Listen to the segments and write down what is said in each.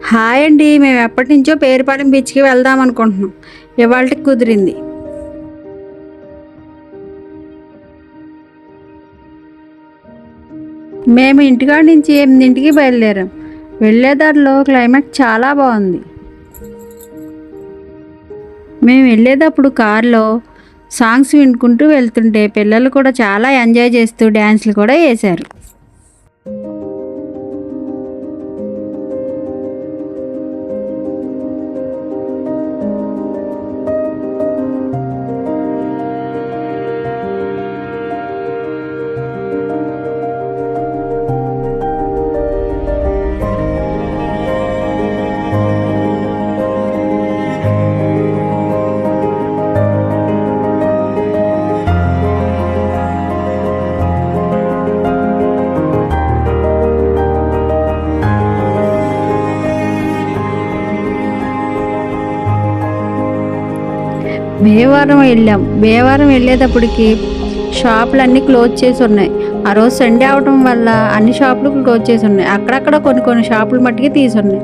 Hi అండి. మేము ఎప్పటినుంచో పేరుపాలెం బీచ్‌కి వెళ్దాం అనుకుంటున్నాం. ఇవాల్టికి కుదిరింది. మేము ఇంటికాడ నుంచి 8కి బయలుదేరాం. వెళ్ళే దారిలో క్లైమేట్ చాలా బాగుంది. మేము వెళ్ళేటప్పుడు కారులో సాంగ్స్ వినుకుంటూ వెళ్తుంటే పిల్లలు కూడా చాలా ఎంజాయ్ చేస్తూ డ్యాన్స్లు కూడా వేశారు. భీమవరం వెళ్ళేటప్పటికి షాపులు అన్నీ క్లోజ్ చేసి ఉన్నాయి. ఆ రోజు సండే అవడం వల్ల అన్ని షాపులు క్లోజ్ చేసి ఉన్నాయి. అక్కడక్కడ కొన్ని షాపులు మట్టుకి తీసి ఉన్నాయి.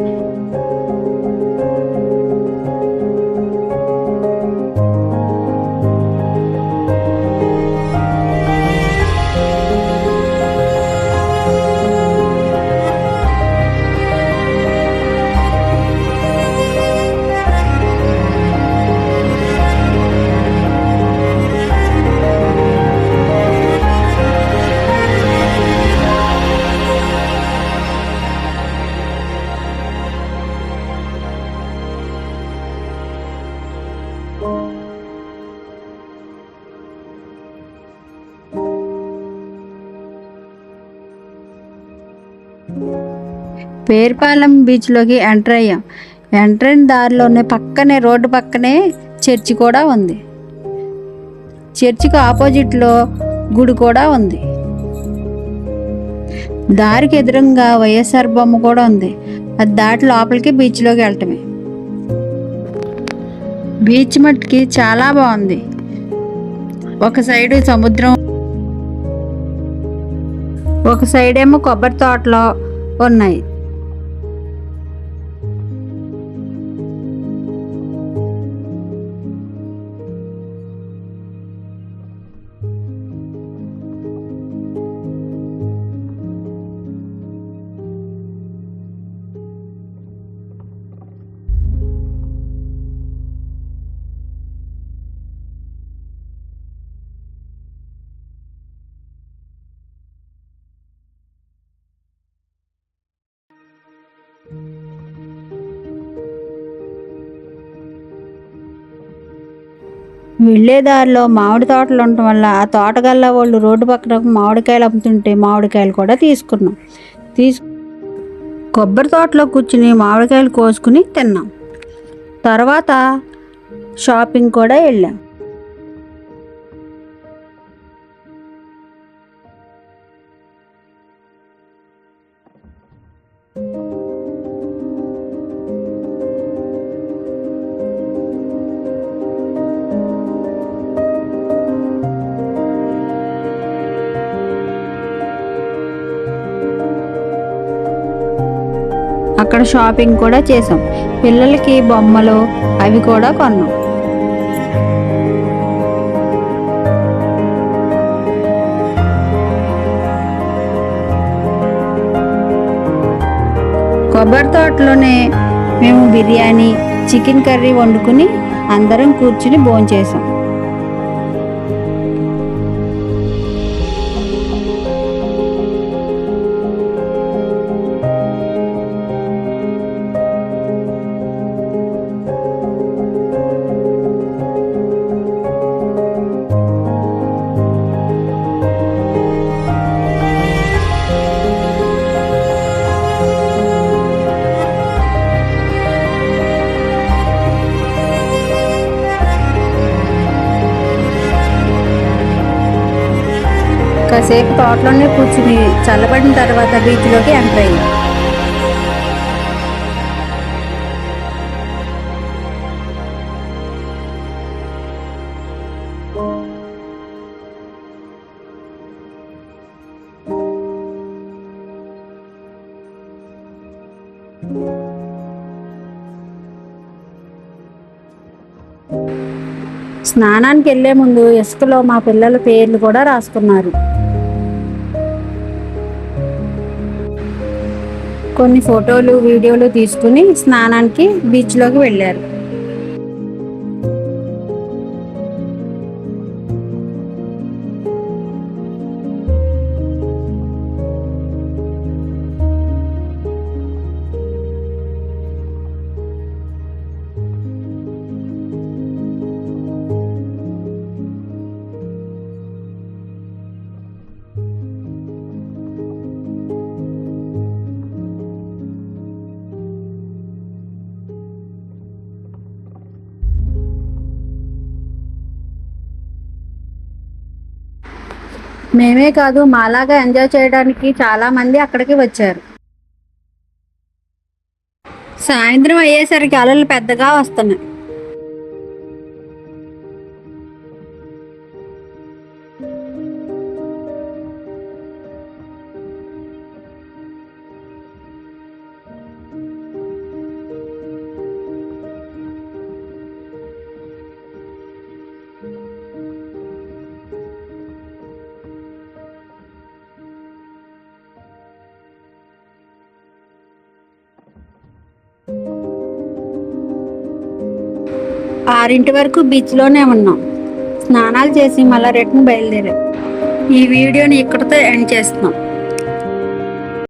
పేరుపాలెం బీచ్లోకి ఎంటర్ అయ్యాం. ఎంటర్ అయిన దారిలోనే రోడ్డు పక్కనే చర్చి కూడా ఉంది. చర్చికి ఆపోజిట్లో గుడి కూడా ఉంది. దారికి ఎదురుగా వైఎస్ఆర్ బొమ్మ కూడా ఉంది. అది దాటి లోపలికి బీచ్లోకి వెళ్ళటమే. బీచ్ మట్టుకి చాలా బాగుంది. ఒక సైడ్ సముద్రం, ఒక సైడ్ ఏమో కొబ్బరి తోటలు ఉన్నాయి. వెళ్ళే దారిలో మామిడి తోటలు ఉండటం వల్ల ఆ తోటగల్లా వాళ్ళు రోడ్డు పక్కన మామిడికాయలు అమ్ముతుంటే మామిడికాయలు కూడా తీసుకున్నాం. కొబ్బరి తోటలో కూర్చుని మామిడికాయలు కోసుకుని తిన్నాం. తర్వాత షాపింగ్ కూడా వెళ్ళాం. అక్కడ షాపింగ్ కూడా చేసాం. పిల్లలకి బొమ్మలు అవి కూడా కొన్నాం. కొబ్బరి తోటలోనే మేము బిర్యానీ, చికెన్ కర్రీ వండుకుని అందరం కూర్చుని భోంచేసాం. కాసేపు తోటలోనే కూర్చుని చల్లబడిన తర్వాత బీచ్లోకి ఎంటర్ అయ్యాం. స్నానానికి వెళ్ళే ముందు ఇసుకలో మా పిల్లల పేర్లు కూడా రాసుకున్నారు. కొన్ని ఫోటోలు వీడియోలు తీసుకుని స్నానానికి బీచ్లోకి వెళ్ళారు. మేమే కాదు, మాలాగా ఎంజాయ్ చేయడానికి చాలా మంది అక్కడికి వచ్చారు. సాయంత్రం అయ్యేసరికి అలలు పెద్దగా వస్తున్నాయి. ఆరింటి వరకు బీచ్లోనే ఉన్నాం. స్నానాలు చేసి మళ్ళీ రిటర్న్ బయలుదేరాం. ఈ వీడియోని ఇక్కడితో ఎండ్ చేస్తున్నాం.